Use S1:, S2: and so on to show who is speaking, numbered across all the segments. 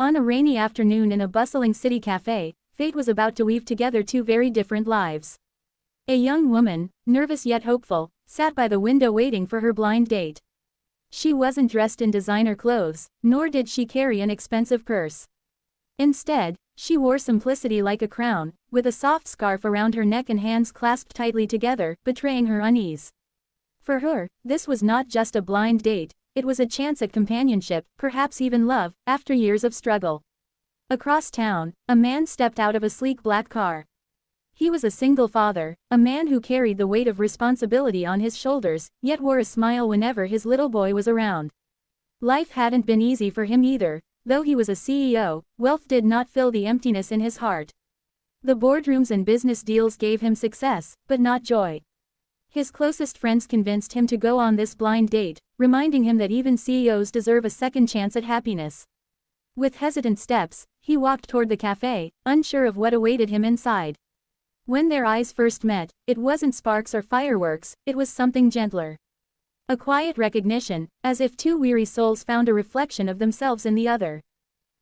S1: On a rainy afternoon in a bustling city cafe, fate was about to weave together two very different lives. A young woman, nervous yet hopeful, sat by the window waiting for her blind date. She wasn't dressed in designer clothes, nor did she carry an expensive purse. Instead, she wore simplicity like a crown, with a soft scarf around her neck and hands clasped tightly together, betraying her unease. For her, this was not just a blind date, it was a chance at companionship, perhaps even love, after years of struggle. Across town, a man stepped out of a sleek black car. He was a single father, a man who carried the weight of responsibility on his shoulders, yet wore a smile whenever his little boy was around. Life hadn't been easy for him either. Though he was a CEO, wealth did not fill the emptiness in his heart. The boardrooms and business deals gave him success, but not joy. His closest friends convinced him to go on this blind date, reminding him that even CEOs deserve a second chance at happiness. With hesitant steps, he walked toward the cafe, unsure of what awaited him inside. When their eyes first met, it wasn't sparks or fireworks, it was something gentler. A quiet recognition, as if two weary souls found a reflection of themselves in the other.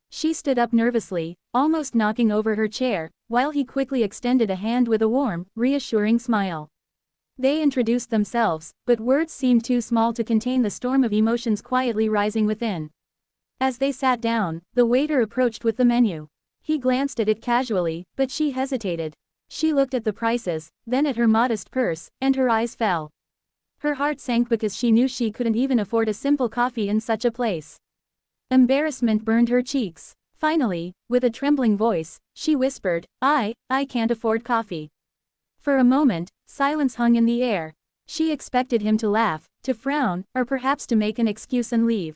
S1: She stood up nervously, almost knocking over her chair, while he quickly extended a hand with a warm, reassuring smile. They introduced themselves, but words seemed too small to contain the storm of emotions quietly rising within. As they sat down, the waiter approached with the menu. He glanced at it casually, but she hesitated. She looked at the prices, then at her modest purse, and her eyes fell. Her heart sank because she knew she couldn't even afford a simple coffee in such a place. Embarrassment burned her cheeks. Finally, with a trembling voice, she whispered, I can't afford coffee." For a moment, silence hung in the air. She expected him to laugh, to frown, or perhaps to make an excuse and leave.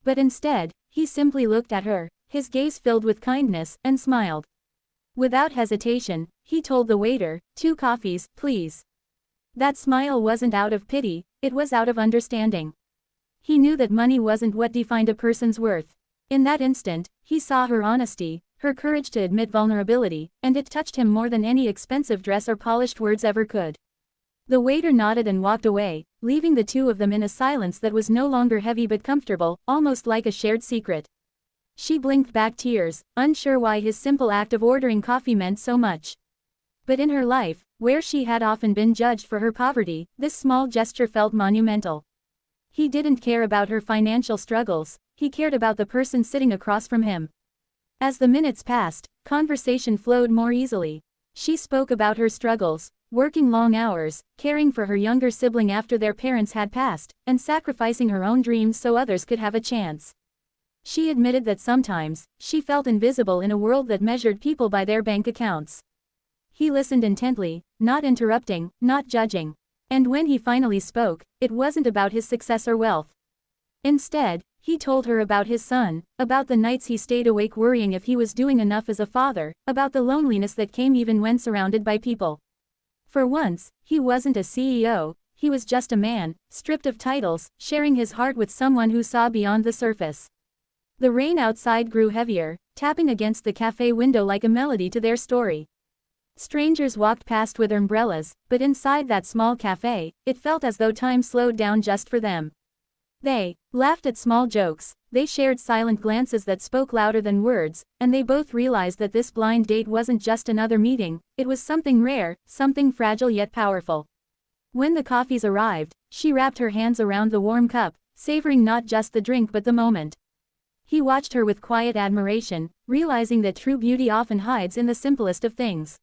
S1: But instead, he simply looked at her, his gaze filled with kindness, and smiled. Without hesitation, he told the waiter, 2 coffees, please." That smile wasn't out of pity, it was out of understanding. He knew that money wasn't what defined a person's worth. In that instant, he saw her honesty, her courage to admit vulnerability, and it touched him more than any expensive dress or polished words ever could. The waiter nodded and walked away, leaving the two of them in a silence that was no longer heavy but comfortable, almost like a shared secret. She blinked back tears, unsure why his simple act of ordering coffee meant so much. But in her life, where she had often been judged for her poverty, this small gesture felt monumental. He didn't care about her financial struggles, he cared about the person sitting across from him. As the minutes passed, conversation flowed more easily. She spoke about her struggles, working long hours, caring for her younger sibling after their parents had passed, and sacrificing her own dreams so others could have a chance. She admitted that sometimes, she felt invisible in a world that measured people by their bank accounts. He listened intently, not interrupting, not judging. And when he finally spoke, it wasn't about his success or wealth. Instead, he told her about his son, about the nights he stayed awake worrying if he was doing enough as a father, about the loneliness that came even when surrounded by people. For once, he wasn't a CEO, he was just a man, stripped of titles, sharing his heart with someone who saw beyond the surface. The rain outside grew heavier, tapping against the cafe window like a melody to their story. Strangers walked past with umbrellas, but inside that small cafe, it felt as though time slowed down just for them. They laughed at small jokes, they shared silent glances that spoke louder than words, and they both realized that this blind date wasn't just another meeting, it was something rare, something fragile yet powerful. When the coffees arrived, she wrapped her hands around the warm cup, savoring not just the drink but the moment. He watched her with quiet admiration, realizing that true beauty often hides in the simplest of things.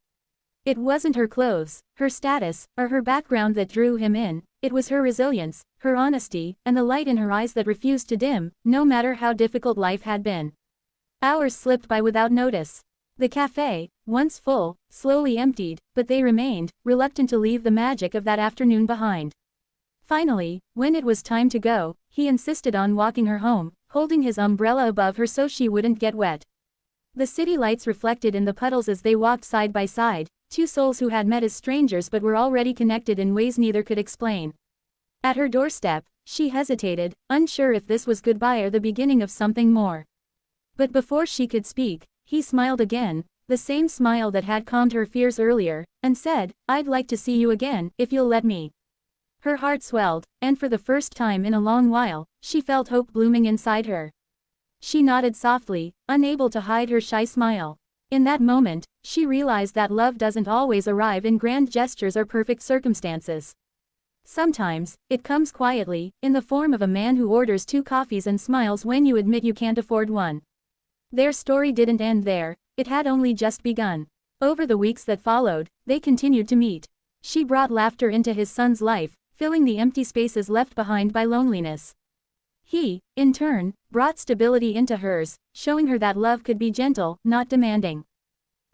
S1: It wasn't her clothes, her status, or her background that drew him in, it was her resilience, her honesty, and the light in her eyes that refused to dim, no matter how difficult life had been. Hours slipped by without notice. The cafe, once full, slowly emptied, but they remained, reluctant to leave the magic of that afternoon behind. Finally, when it was time to go, he insisted on walking her home, holding his umbrella above her so she wouldn't get wet. The city lights reflected in the puddles as they walked side by side, two souls who had met as strangers but were already connected in ways neither could explain. At her doorstep, she hesitated, unsure if this was goodbye or the beginning of something more. But before she could speak, he smiled again, the same smile that had calmed her fears earlier, and said, "I'd like to see you again, if you'll let me." Her heart swelled, and for the first time in a long while, she felt hope blooming inside her. She nodded softly, unable to hide her shy smile. In that moment, she realized that love doesn't always arrive in grand gestures or perfect circumstances. Sometimes, it comes quietly, in the form of a man who orders 2 coffees and smiles when you admit you can't afford one. Their story didn't end there, it had only just begun. Over the weeks that followed, they continued to meet. She brought laughter into his son's life, filling the empty spaces left behind by loneliness. He, in turn, brought stability into hers, showing her that love could be gentle, not demanding.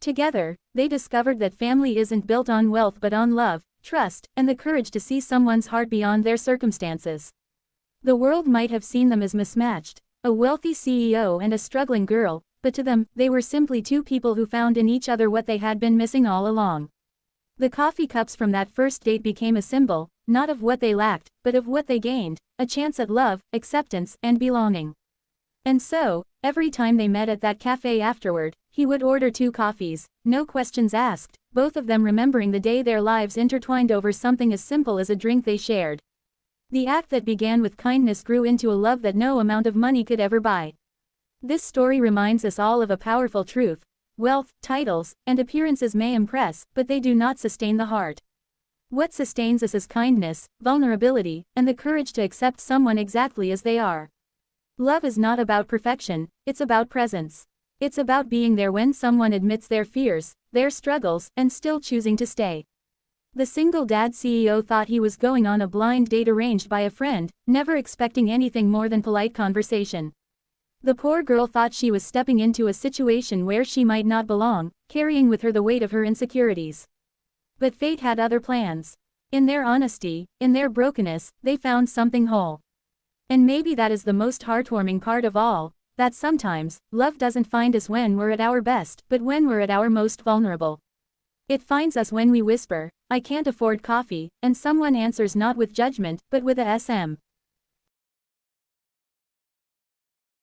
S1: Together, they discovered that family isn't built on wealth but on love, trust, and the courage to see someone's heart beyond their circumstances. The world might have seen them as mismatched, a wealthy CEO and a struggling girl, but to them, they were simply 2 people who found in each other what they had been missing all along. The coffee cups from that first date became a symbol, not of what they lacked, but of what they gained, a chance at love, acceptance, and belonging. And so, every time they met at that cafe afterward, he would order 2 coffees, no questions asked, both of them remembering the day their lives intertwined over something as simple as a drink they shared. The act that began with kindness grew into a love that no amount of money could ever buy. This story reminds us all of a powerful truth: wealth, titles, and appearances may impress, but they do not sustain the heart. What sustains us is kindness, vulnerability, and the courage to accept someone exactly as they are. Love is not about perfection, it's about presence. It's about being there when someone admits their fears, their struggles, and still choosing to stay. The single dad CEO thought he was going on a blind date arranged by a friend, never expecting anything more than polite conversation. The poor girl thought she was stepping into a situation where she might not belong, carrying with her the weight of her insecurities. But fate had other plans. In their honesty, in their brokenness, they found something whole. And maybe that is the most heartwarming part of all, that sometimes, love doesn't find us when we're at our best, but when we're at our most vulnerable. It finds us when we whisper, "I can't afford coffee," and someone answers not with judgment, but with a SM.